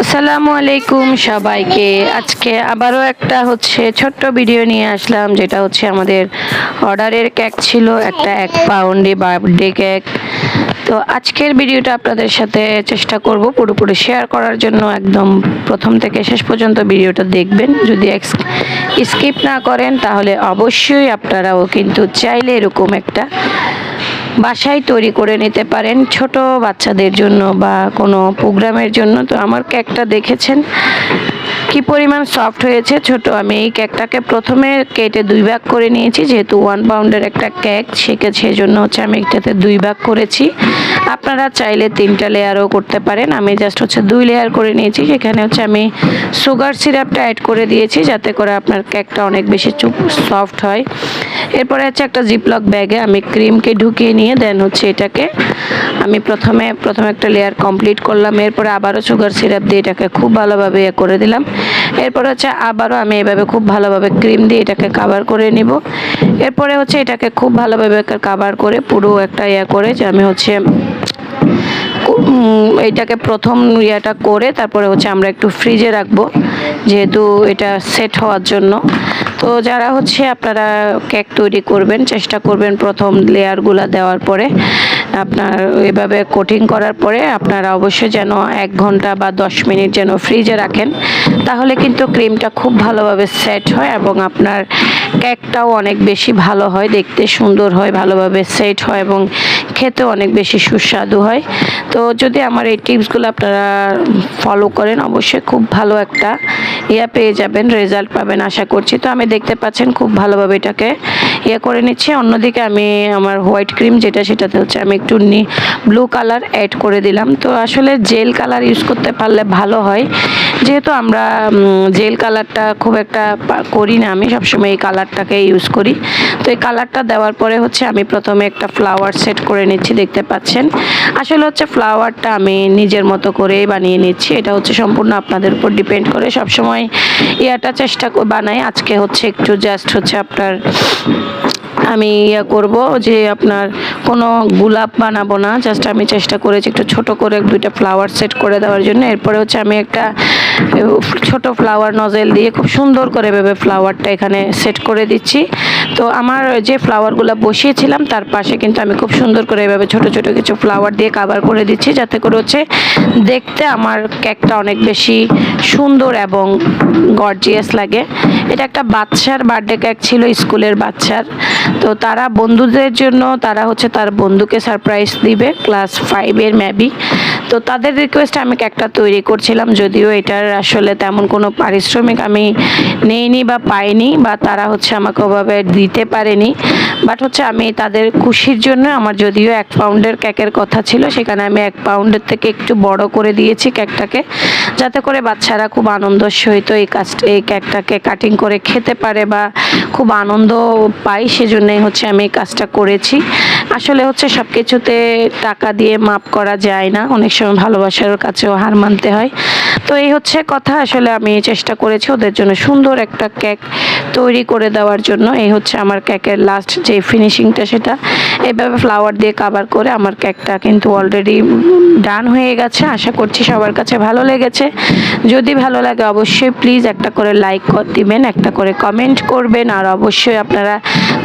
আসসালামু আলাইকুম সবাইকে। আজকে আবারও একটা ছোট্ট ভিডিও নিয়ে আসলাম, যেটা আমাদের অর্ডারের কেক ছিল, একটা 1 পাউন্ডে বার্থডে কেক। তো আজকের ভিডিওটা আপনাদের সাথে চেষ্টা করব পুরোপুরি শেয়ার করার জন্য। একদম প্রথম থেকে শেষ পর্যন্ত ভিডিওটা দেখবেন। যদি স্কিপ না করেন তাহলে অবশ্যই আপনারাও কিন্তু চাইলে এরকম একটা বাসায় তৈরি করে নিতে পারেন ছোট বাচ্চাদের জন্য বা কোনো প্রোগ্রামের জন্য। তো আমার কেকটা দেখেছেন কি পরিমাণ সফট হয়েছে। আমি এই কেকটাকে প্রথমে কেটে 2 ভাগ করে নিয়েছি, যেহেতু 1 পাউন্ডের একটা কেক, সেজন্য আমি এটাতে 2 ভাগ করেছি। আপনারা চাইলে 3টা লেয়ারও করতে পারেন। আমি জাস্ট 2 লেয়ার করে নিয়েছি। সেখানে আমি সুগার সিরাপটা অ্যাড করে দিয়েছি, যাতে করে আপনার কেকটা অনেক বেশি সফট হয়। এরপরে একটা জিপলক ব্যাগে আমি ক্রিমকে ঢুকিয়ে নিয়ে দেন এটাকে আমি প্রথমে একটা লেয়ার কমপ্লিট করলাম। এরপরে আবারও সুগার সিরাপ দিয়ে এটাকে খুব ভালোভাবে করে দিলাম। এরপরে আবারও আমি এভাবে খুব ভালোভাবে ক্রিম দিয়ে এটাকে কভার করে নিব। এরপরে এটাকে খুব ভালোভাবে কভার করে পুরো একটা করে যে আমি এইটাকে প্রথম ইয়েটা করে তারপরে আমরা একটু ফ্রিজে রাখবো, যেহেতু এটা সেট হওয়ার জন্য। তো যারা আপনারা কেক তৈরি করবেন, চেষ্টা করবেন প্রথম লেয়ারগুলো দেওয়ার পরে আপনার এভাবে কোটিং করার পরে আপনারা অবশ্যই যেন 1 ঘন্টা বা 10 মিনিট যেন ফ্রিজে রাখেন, তাহলে কিন্তু ক্রিমটা খুব ভালোভাবে সেট হয় এবং আপনার কেকটাও অনেক বেশি ভালো হয়, দেখতে সুন্দর হয়, ভালোভাবে সেট হয় এবং খেতে অনেক বেশি সুস্বাদু হয়। তো যদি আমার এই টিপসগুলো আপনারা ফলো করেন, অবশ্যই খুব ভালো একটা পেয়ে যাবেন, রেজাল্ট পাবেন আশা করছি। তো আমি দেখতে পাচ্ছেন খুব ভালোভাবে এটাকে করে নিচ্ছি। অন্যদিকে আমি আমার হোয়াইট ক্রিম সেটাতে আমি একটু ব্লু কালার অ্যাড করে দিলাম। তো আসলে জেল কালার ইউজ করতে পারলে ভালো হয়, যেহেতু আমরা জেল কালারটা খুব একটা করি না, আমি সবসময় এই কালারটাকে ইউজ করি। তো এই কালারটা দেওয়ার পরে আমি প্রথমে একটা ফ্লাওয়ার সেট করে নিচ্ছি। দেখতে পাচ্ছেন আসলে ফ্লাওয়ারটা আমি নিজের মতো করে বানিয়ে নিচ্ছি। এটা সম্পূর্ণ আপনাদের উপর ডিপেন্ড করে। সবসময় চেষ্টা বানাই। আজকে একটু জাস্ট আপনার আমি করব যে আপনার কোনো গোলাপ বানাবো না, জাস্ট আমি চেষ্টা করেছি একটু ছোট করে 2টা ফ্লাওয়ার সেট করে দেওয়ার জন্য। এরপরে আমি একটা ছোট ফ্লাওয়ার নজেল দিয়ে খুব সুন্দর করে ভেবে ফ্লাওয়ারটা এখানে সেট করে দিচ্ছি। তো আমার যে ফ্লাওয়ারগুলো বসিয়েছিলাম তার পাশে কিন্তু আমি খুব সুন্দর করে এভাবে ছোট ছোট কিছু ফ্লাওয়ার দিয়ে কভার করে দিচ্ছি, যাতে করে দেখতে আমার কেকটা অনেক বেশি সুন্দর এবং গর্জিয়াস লাগে। এটা একটা বাচ্চার বার্থডে কেক ছিল, স্কুলের বাচ্চার। তো তারা বন্ধুদের জন্য তার বন্ধুকে সারপ্রাইজ দিবে, ক্লাস 5-এর মেবি। তো তাদের রিকোয়েস্টে আমি কেকটা তৈরি করছিলাম, যদিও এটার আসলে তেমন কোনো পারিশ্রমিক আমি নেইনি বা পাইনি, বা তারা আমাকে ওভাবে দিতে পারেনি। বাট আমি তাদের খুশির জন্য, আমার যদিও 1 পাউন্ডের কেকের কথা ছিল, সেখানে আমি 1 পাউন্ডের থেকে একটু বড় করে দিয়েছি কেকটাকে, যাতে করে বাচ্চারা খুব আনন্দের সহিত এই কেকটাকে কাটিং করে খেতে পারে বা খুব আনন্দ পাই। সেজন্যই আমি এই কাজটা করেছি। আসলে সব কিছুতে টাকা দিয়ে মাপ করা যায় না, অনেক সময় ভালোবাসার কাছেও হার মানতে হয়। তো এই কথা। আসলে আমি চেষ্টা করেছি ওদের জন্য সুন্দর একটা কেক তৈরি করে দেওয়ার জন্য। এই আমার কেকের লাস্ট যে ফিনিশিংটা, সেটা এইভাবে ফ্লাওয়ার দিয়ে কভার করে আমার কেকটা কিন্তু অলরেডি ডান হয়ে গেছে। আশা করছি সবার কাছে ভালো লেগেছে। যদি ভালো লাগে অবশ্যই প্লিজ একটা করে লাইক দিবেন, একটা করে কমেন্ট করবেন, আর অবশ্যই আপনারা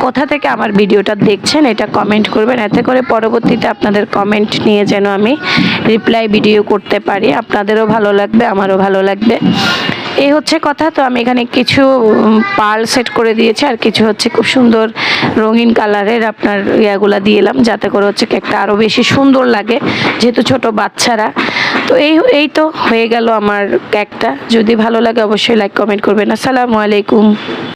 কোথা থেকে আমার ভিডিওটা দেখছেন এটা কমেন্ট করবেন, এতে করে পরবর্তীতে আপনাদের কমেন্ট নিয়ে যেন আমি রিপ্লাই ভিডিও করতে পারি। আপনাদেরও ভালো লাগবে, আমারও ভালো লাগবে। এই কথা। তো আমি এখানে কিছু পার্ল সেট করে দিয়েছি, আর কিছু খুব সুন্দর রঙিন কালারের আপনার ইয়াগুলা দিয়ে এলাম, যাতে করে কেকটা আরও বেশি সুন্দর লাগে, যেহেতু ছোট বাচ্চারা। তো এই তো হয়ে গেল আমার কেকটা। যদি ভালো লাগে অবশ্যই লাইক কমেন্ট করবেন। আসসালামু আলাইকুম।